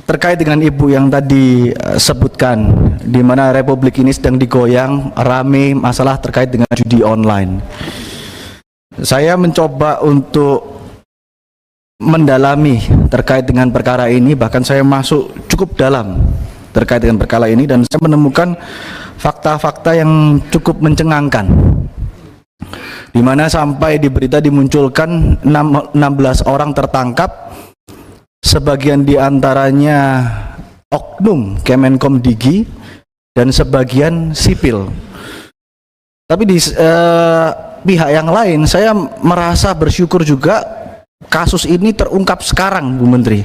terkait dengan Ibu yang tadi sebutkan, di mana Republik ini sedang digoyang rame masalah terkait dengan judi online. Saya mencoba untuk mendalami terkait dengan perkara ini, bahkan saya masuk cukup dalam terkait dengan perkara ini, dan saya menemukan fakta-fakta yang cukup mencengangkan, di mana sampai di berita dimunculkan 16 orang tertangkap, sebagian diantaranya oknum Kemenkom Digi dan sebagian sipil. Tapi di pihak yang lain saya merasa bersyukur juga kasus ini terungkap sekarang, Bu Menteri.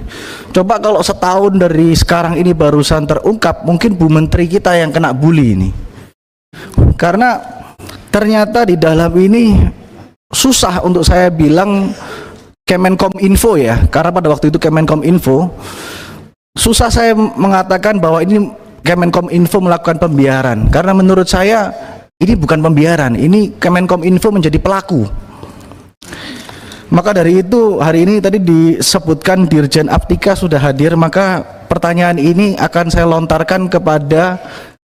Coba kalau setahun dari sekarang ini barusan terungkap, mungkin Bu Menteri kita yang kena bully ini. Karena ternyata di dalam ini susah untuk saya bilang Kemenkom Info ya, karena pada waktu itu Kemenkom Info, susah saya mengatakan bahwa ini Kemenkom Info melakukan pembiaran, karena menurut saya ini bukan pembiaran, ini Kemenkom Info menjadi pelaku. Maka dari itu hari ini tadi disebutkan Dirjen Aptika sudah hadir, maka pertanyaan ini akan saya lontarkan kepada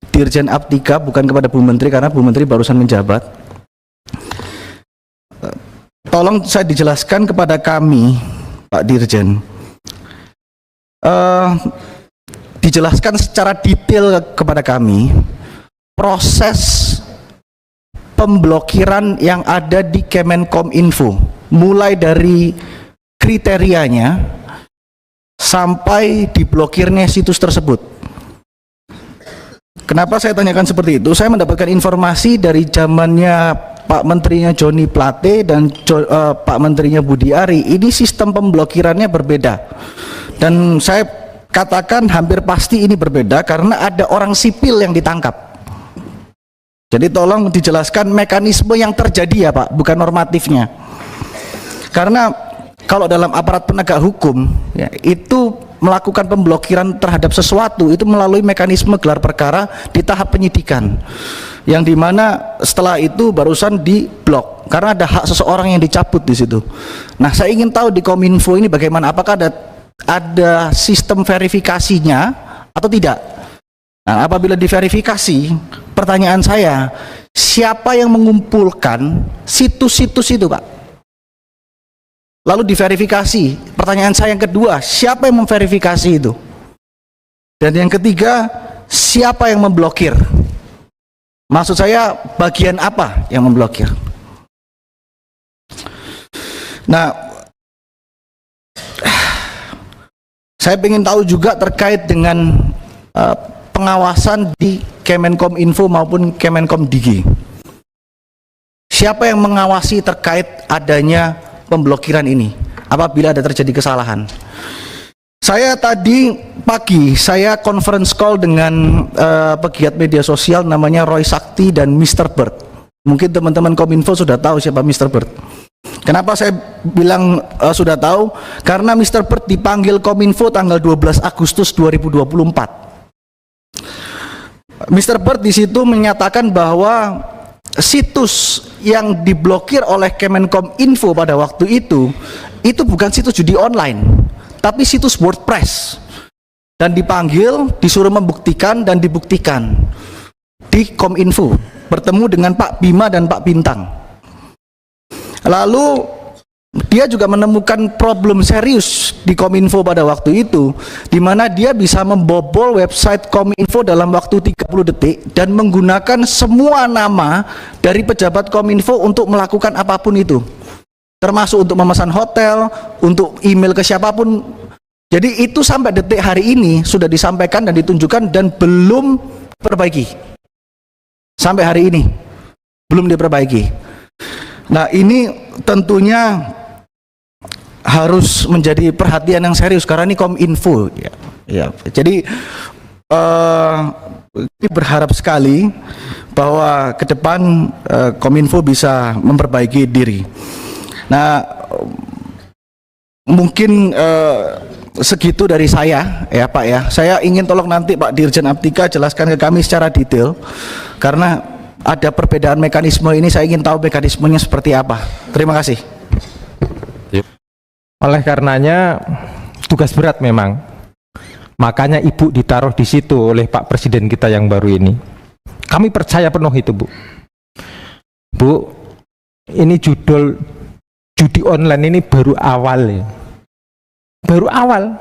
Dirjen Aptika, bukan kepada Bu Menteri, karena Bu Menteri barusan menjabat. Tolong saya dijelaskan kepada kami, Pak Dirjen, dijelaskan secara detail kepada kami proses pemblokiran yang ada di Kemenkom Info, mulai dari kriterianya sampai diblokirnya situs tersebut. Kenapa saya tanyakan seperti itu? Saya mendapatkan informasi dari zamannya Pak Menterinya Joni Plate dan Pak Menterinya Budi Ari, ini sistem pemblokirannya berbeda. Dan saya katakan hampir pasti ini berbeda karena ada orang sipil yang ditangkap. Jadi tolong dijelaskan mekanisme yang terjadi ya Pak, bukan normatifnya. Karena kalau dalam aparat penegak hukum ya, itu melakukan pemblokiran terhadap sesuatu itu melalui mekanisme gelar perkara di tahap penyidikan, yang dimana setelah itu barusan diblok karena ada hak seseorang yang dicabut di situ. Nah, saya ingin tahu di Kominfo ini bagaimana, apakah ada sistem verifikasinya atau tidak. Nah, apabila diverifikasi, pertanyaan saya, siapa yang mengumpulkan situs-situs itu Pak? Lalu diverifikasi. Pertanyaan saya yang kedua, siapa yang memverifikasi itu? Dan yang ketiga, siapa yang memblokir? Maksud saya, bagian apa yang memblokir? Nah, saya ingin tahu juga terkait dengan pengawasan di Kemenkom Info maupun Kemenkom Digi. Siapa yang mengawasi terkait adanya pemblokiran ini apabila ada terjadi kesalahan? Saya tadi pagi saya conference call dengan pegiat media sosial namanya Roy Sakti dan Mr. Bird. Mungkin teman-teman Kominfo sudah tahu siapa Mr. Bird. Kenapa saya bilang sudah tahu? Karena Mr. Bird dipanggil Kominfo tanggal 12 Agustus 2024. Mr. Bird di situ menyatakan bahwa situs yang diblokir oleh Kemenkom Info pada waktu itu bukan situs judi online, tapi situs WordPress, dan dipanggil, disuruh membuktikan dan dibuktikan di Kominfo, bertemu dengan Pak Bima dan Pak Bintang. Lalu dia juga menemukan problem serius di Kominfo pada waktu itu, di mana dia bisa membobol website Kominfo dalam waktu 30 detik dan menggunakan semua nama dari pejabat Kominfo untuk melakukan apapun itu, termasuk untuk memesan hotel, untuk email ke siapapun. Jadi itu sampai detik hari ini sudah disampaikan dan ditunjukkan dan belum diperbaiki. Sampai hari ini belum diperbaiki. Nah, ini tentunya harus menjadi perhatian yang serius karena ini Kominfo ya. Jadi berharap sekali bahwa ke depan Kominfo bisa memperbaiki diri. Nah, mungkin segitu dari saya ya Pak ya. Saya ingin tolong nanti Pak Dirjen Aptika jelaskan ke kami secara detail, karena ada perbedaan mekanisme ini, saya ingin tahu mekanismenya seperti apa. Terima kasih. Oleh karenanya tugas berat memang Makanya Ibu ditaruh di situ oleh Pak Presiden kita yang baru ini. Kami percaya penuh itu, Bu. Bu, ini judi online ini baru awal ya. Baru awal.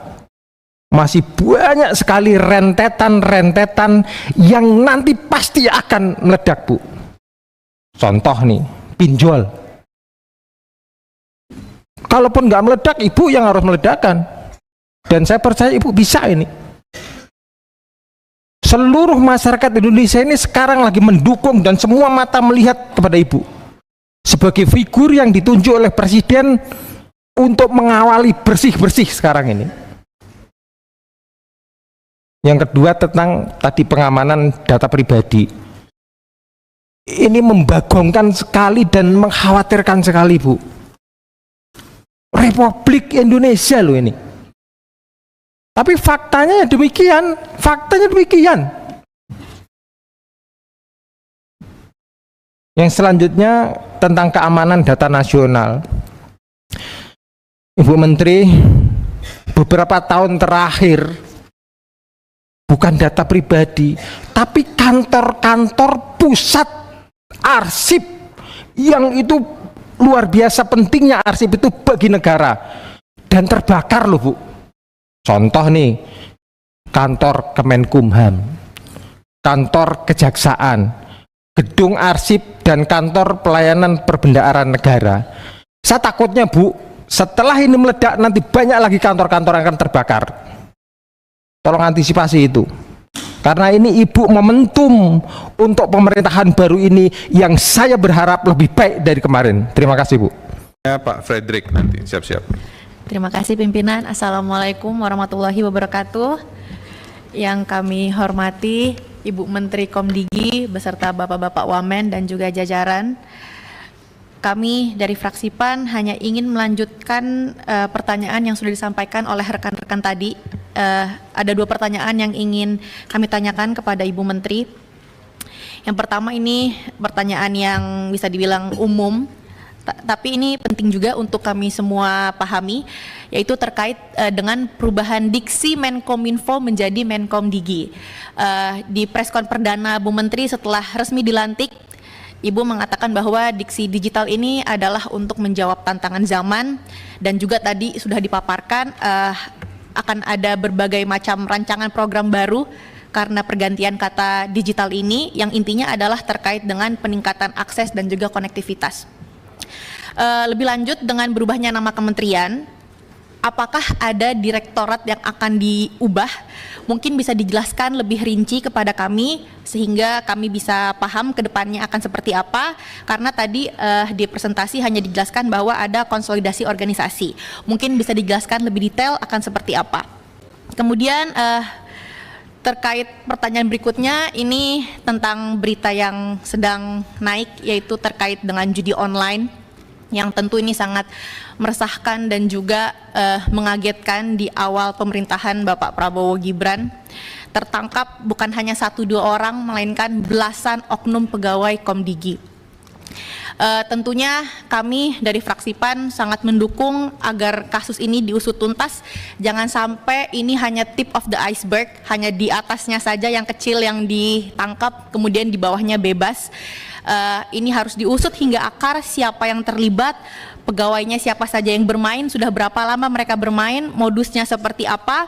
Masih banyak sekali rentetan-rentetan yang nanti pasti akan meledak, Bu. Contoh nih, pinjol. Kalaupun nggak meledak, Ibu yang harus meledakkan. Dan saya percaya Ibu bisa ini. Seluruh masyarakat Indonesia ini sekarang lagi mendukung dan semua mata melihat kepada Ibu sebagai figur yang ditunjuk oleh Presiden untuk mengawali bersih-bersih sekarang ini. Yang kedua tentang tadi pengamanan data pribadi. Ini membagongkan sekali dan mengkhawatirkan sekali, Bu. Republik Indonesia loh ini. Tapi faktanya demikian, Yang selanjutnya tentang keamanan data nasional. Ibu Menteri, beberapa tahun terakhir bukan data pribadi, tapi kantor-kantor pusat arsip yang itu luar biasa pentingnya arsip itu bagi negara dan terbakar loh, Bu. Contoh nih, kantor Kemenkumham, kantor Kejaksaan, gedung arsip dan kantor pelayanan perbendaharaan negara. Saya takutnya, Bu, setelah ini meledak nanti banyak lagi kantor-kantor yang akan terbakar. Tolong antisipasi itu. Karena ini Ibu momentum untuk pemerintahan baru ini yang saya berharap lebih baik dari kemarin. Terima kasih, Bu. Ya, Pak Frederick nanti siap-siap. Terima kasih pimpinan. Assalamualaikum warahmatullahi wabarakatuh. Yang kami hormati Ibu Menteri Komdigi beserta Bapak-Bapak Wamen dan juga jajaran. Kami dari fraksi PAN hanya ingin melanjutkan pertanyaan yang sudah disampaikan oleh rekan-rekan tadi. Ada 2 pertanyaan yang ingin kami tanyakan kepada Ibu Menteri. Yang pertama ini pertanyaan yang bisa dibilang umum, tapi ini penting juga untuk kami semua pahami, yaitu terkait dengan perubahan diksi Menkominfo menjadi Menkomdigi. Di preskon perdana Bu Menteri setelah resmi dilantik, Ibu mengatakan bahwa diksi digital ini adalah untuk menjawab tantangan zaman, dan juga tadi sudah dipaparkan akan ada berbagai macam rancangan program baru karena pergantian kata digital ini, yang intinya adalah terkait dengan peningkatan akses dan juga konektivitas. Lebih lanjut dengan berubahnya nama kementerian, apakah ada direktorat yang akan diubah? Mungkin bisa dijelaskan lebih rinci kepada kami sehingga kami bisa paham ke depannya akan seperti apa, karena tadi di presentasi hanya dijelaskan bahwa ada konsolidasi organisasi. Mungkin bisa dijelaskan lebih detail akan seperti apa. Kemudian terkait pertanyaan berikutnya, ini tentang berita yang sedang naik, yaitu terkait dengan judi online, yang tentu ini sangat meresahkan dan juga mengagetkan. Di awal pemerintahan Bapak Prabowo Gibran tertangkap bukan hanya 1-2 orang, melainkan belasan oknum pegawai Komdigi. Tentunya kami dari fraksi PAN sangat mendukung agar kasus ini diusut tuntas. Jangan sampai ini hanya tip of the iceberg, hanya di atasnya saja yang kecil yang ditangkap, kemudian di bawahnya bebas. Ini harus diusut hingga akar, siapa yang terlibat, pegawainya siapa saja yang bermain, sudah berapa lama mereka bermain, modusnya seperti apa,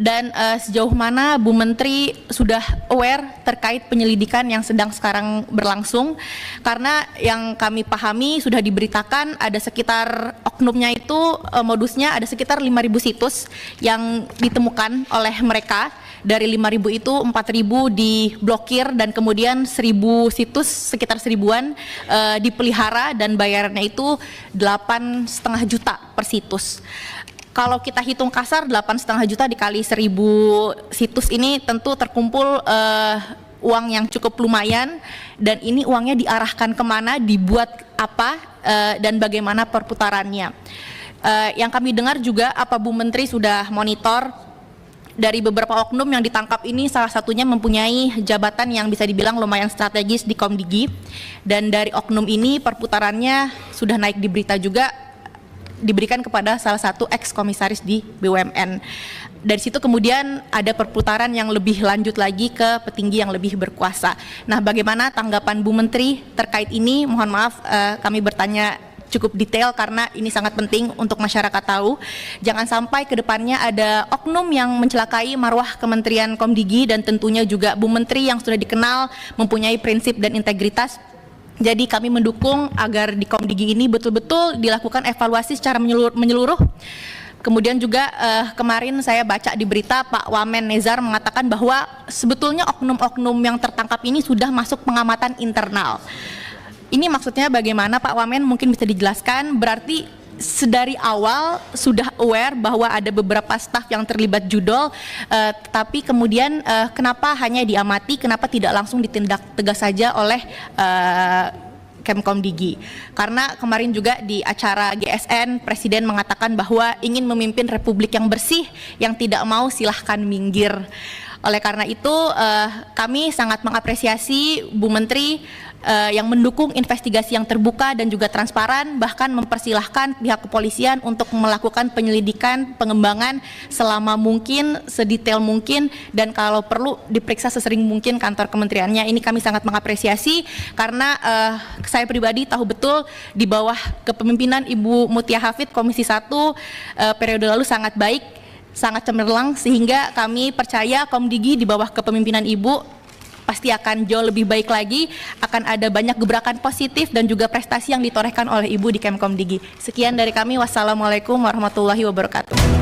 dan sejauh mana Bu Menteri sudah aware terkait penyelidikan yang sedang sekarang berlangsung. Karena yang kami pahami sudah diberitakan ada sekitar oknumnya itu modusnya ada sekitar 5.000 situs yang ditemukan oleh mereka. Dari 5.000 itu 4.000 diblokir dan kemudian 1.000 situs, sekitar 1.000-an dipelihara, dan bayarannya itu 8,5 juta per situs. Kalau kita hitung kasar 8,5 juta dikali 1.000 situs ini tentu terkumpul uang yang cukup lumayan, dan ini uangnya diarahkan kemana, dibuat apa, dan bagaimana perputarannya. Yang kami dengar juga apa Bu Menteri sudah monitor dari beberapa oknum yang ditangkap ini, salah satunya mempunyai jabatan yang bisa dibilang lumayan strategis di Komdigi, dan dari oknum ini perputarannya sudah naik di berita juga, diberikan kepada salah satu ex-komisaris di BUMN. dari situ kemudian ada perputaran yang lebih lanjut lagi ke petinggi yang lebih berkuasa. Nah, bagaimana tanggapan Bu Menteri terkait ini? Mohon maaf, kami bertanya cukup detail karena ini sangat penting untuk masyarakat tahu. Jangan sampai ke depannya ada oknum yang mencelakai marwah Kementerian Komdigi, dan tentunya juga Bu Menteri yang sudah dikenal mempunyai prinsip dan integritas. Jadi kami mendukung agar di Komdigi ini betul-betul dilakukan evaluasi secara menyeluruh. Kemudian juga kemarin saya baca di berita Pak Wamen Nezar mengatakan bahwa sebetulnya oknum-oknum yang tertangkap ini sudah masuk pengamatan internal. Ini maksudnya bagaimana Pak Wamen, mungkin bisa dijelaskan? Berarti sedari awal sudah aware bahwa ada beberapa staf yang terlibat judol, tapi kemudian kenapa hanya diamati, kenapa tidak langsung ditindak tegas saja oleh Kemkomdigi? Karena kemarin juga di acara GSN Presiden mengatakan bahwa ingin memimpin republik yang bersih, yang tidak mau silahkan minggir. Oleh karena itu kami sangat mengapresiasi Bu Menteri yang mendukung investigasi yang terbuka dan juga transparan, bahkan mempersilahkan pihak kepolisian untuk melakukan penyelidikan, pengembangan selama mungkin, sedetail mungkin, dan kalau perlu diperiksa sesering mungkin kantor kementeriannya. Ini kami sangat mengapresiasi karena saya pribadi tahu betul di bawah kepemimpinan Ibu Mutia Hafid Komisi 1 periode lalu sangat baik, sangat cemerlang, sehingga kami percaya Komdigi di bawah kepemimpinan Ibu pasti akan jauh lebih baik lagi, akan ada banyak gebrakan positif dan juga prestasi yang ditorehkan oleh Ibu di Kemkomdigi. Sekian dari kami, wassalamualaikum warahmatullahi wabarakatuh.